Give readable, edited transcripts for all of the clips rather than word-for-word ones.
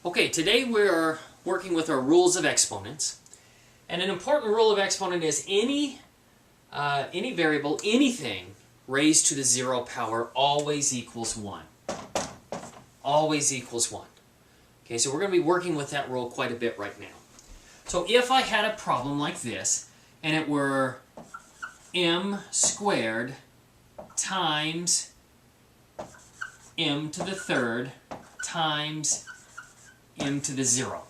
Okay, today we're working with our rules of exponents. And an important rule of exponent is any variable, anything raised to the 0 power always equals 1. Always equals 1. Okay, so we're going to be working with that rule quite a bit right now. So if I had a problem like this, and it were m squared times m to the third times m to the 0.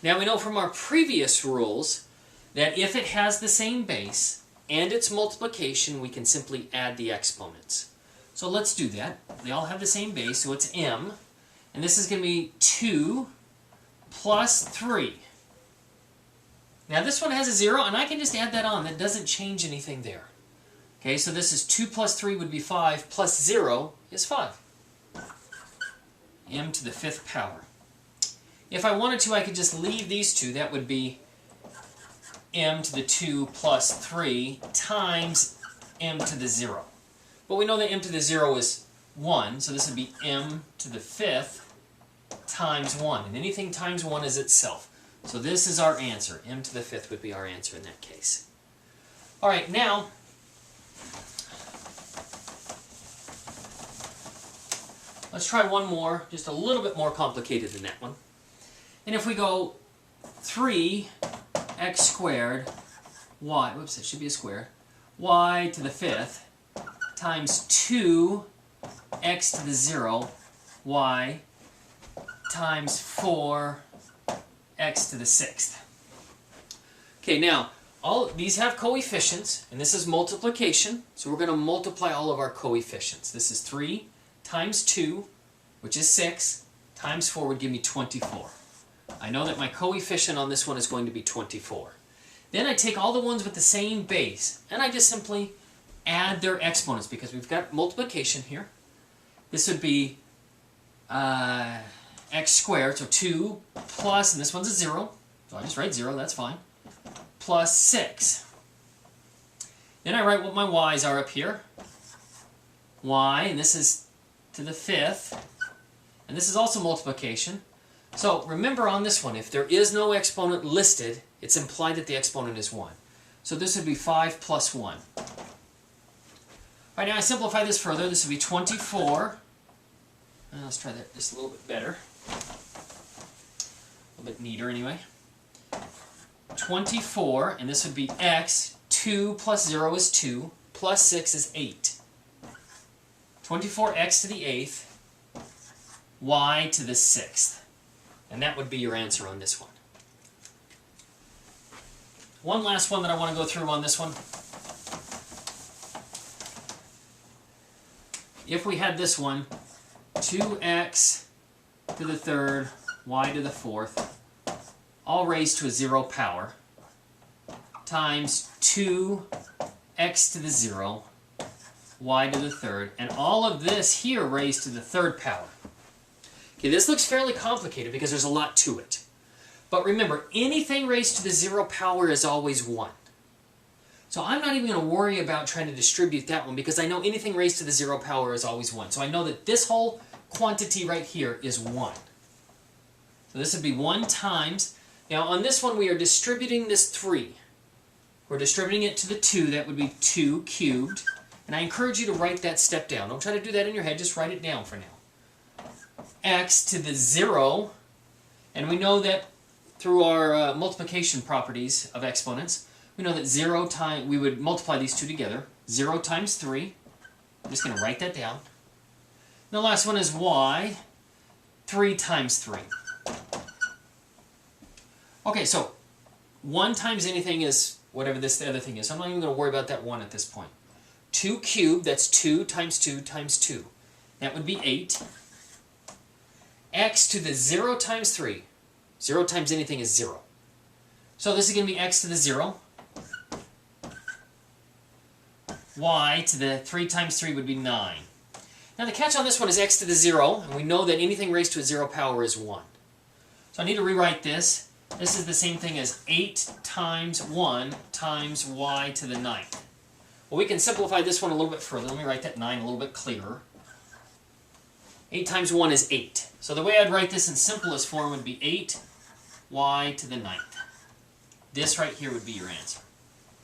Now we know from our previous rules that if it has the same base and its multiplication, we can simply add the exponents. So let's do that. They all have the same base, so it's m, and this is going to be 2 plus 3. Now this one has a 0, and I can just add that on. That doesn't change anything there. Okay, so this is 2 plus 3 would be 5, plus 0 is 5. M to the 5th power. If I wanted to, I could just leave these two. That would be m to the 2 plus 3 times m to the 0. But we know that m to the 0 is 1, so this would be m to the 5th times 1. And anything times 1 is itself. So this is our answer. M to the 5th would be our answer in that case. All right, now let's try one more, just a little bit more complicated than that one. And if we go 3x squared y, whoops, it should be a square, y to the 5th times 2x to the 0 y times 4x to the 6th. Okay, now all these have coefficients, and this is multiplication, so we're going to multiply all of our coefficients. This is 3 times 2, which is 6, times 4 would give me 24. I know that my coefficient on this one is going to be 24. Then I take all the ones with the same base, and I just simply add their exponents, because we've got multiplication here. This would be x squared, so 2 plus, and this one's a 0, so I just write 0, that's fine, plus 6. Then I write what my y's are up here. Y, and this is to the 5th, and this is also multiplication. So remember on this one, if there is no exponent listed, it's implied that the exponent is 1. So this would be 5 plus 1. All right, now I simplify this further. This would be 24. Let's try that just a little bit better. A little bit neater anyway. 24, and this would be x. 2 plus 0 is 2, plus 6 is 8. 24x to the 8th, y to the 6th. And that would be your answer on this one. One last one that I want to go through on this one. If we had this one, 2x to the 3rd, y to the 4th, all raised to a 0 power, times 2x to the 0, y to the 3rd, and all of this here raised to the 3rd power. Okay, this looks fairly complicated because there's a lot to it. But remember, anything raised to the 0 power is always 1. So I'm not even going to worry about trying to distribute that one because I know anything raised to the 0 power is always 1. So I know that this whole quantity right here is 1. So this would be 1 times. Now on this one we are distributing this 3. We're distributing it to the 2. That would be 2 cubed. And I encourage you to write that step down. Don't try to do that in your head. Just write it down for now. X to the 0, and we know that through our multiplication properties of exponents, we know that 0 times, we would multiply these two together. 0 times 3. I'm just going to write that down. And the last one is y, 3 times 3. Okay, so 1 times anything is whatever this the other thing is. I'm not even going to worry about that 1 at this point. 2 cubed, that's 2 times 2 times 2. That would be 8. X to the 0 times 3. 0 times anything is 0. So this is going to be x to the 0. Y to the 3 times 3 would be 9. Now the catch on this one is x to the 0, and we know that anything raised to a 0 power is 1. So I need to rewrite this. This is the same thing as 8 times 1 times y to the 9th. Well, we can simplify this one a little bit further. Let me write that 9 a little bit clearer. 8 times 1 is 8. So the way I'd write this in simplest form would be 8y to the 9th. This right here would be your answer.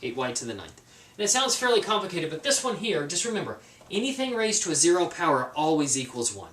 8y to the 9th. And it sounds fairly complicated, but this one here, just remember, anything raised to a 0 power always equals 1.